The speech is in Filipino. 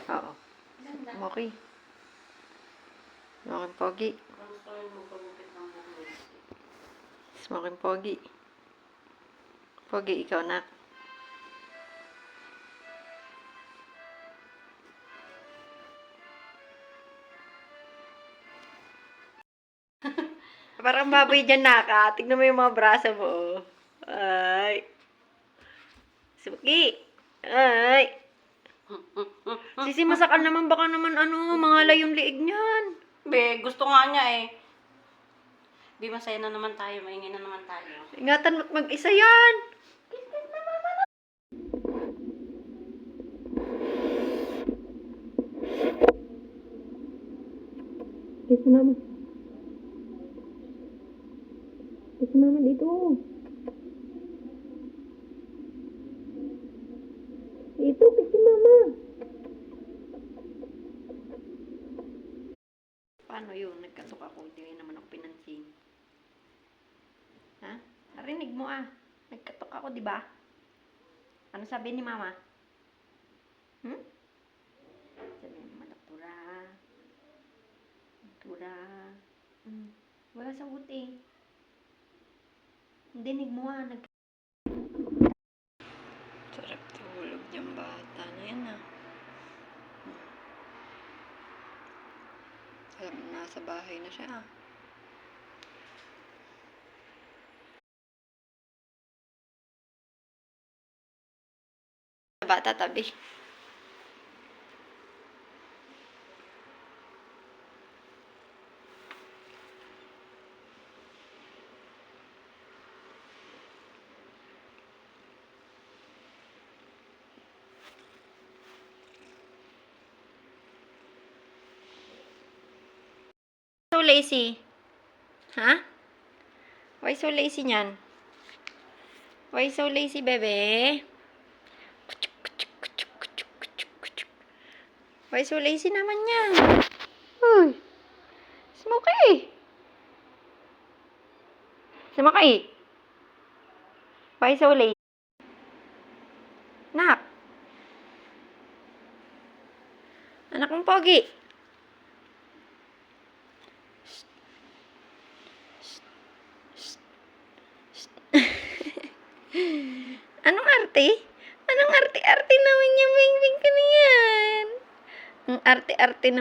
Oo. Okay. Smoking pogi. Smoking pogi. Pogi, ikaw na. Parang baboy dyan, Naka. Tignan mo yung mga braso mo. Oh. Ay. Suki. Ay. Sisi, masakal naman. Baka naman mga layong liig niyan. Be, gusto nga niya eh. Be, masaya na naman tayo. Maingay na naman tayo. Ingatan mo't mag-isa yan. Kiss mama. Kiss mama dito. Dito, kiss mama. Paano yun? Nagkatok ako. Hindi naman ako pinansin. Ha? Narinig mo ah. Nagkatok ako, di ba? Ano sabi ni mama? Sabi ni mama, Doktora. Wala sa uti. Dinig mo ah. Sarap tulog yung bata na yan ah. Alam mo, nasa bahay na siya ah. Bata tabi. So lazy. Ha? Why so lazy niyan? Why so lazy, bebe? Why so lazy naman yan? Uy. Smokey. Smokey. Why so lazy? Nak. Anak mong pogi. Anong arte? Anong arte-arte naman niya? Bing-bing ka na yan. Ang arte-arte na.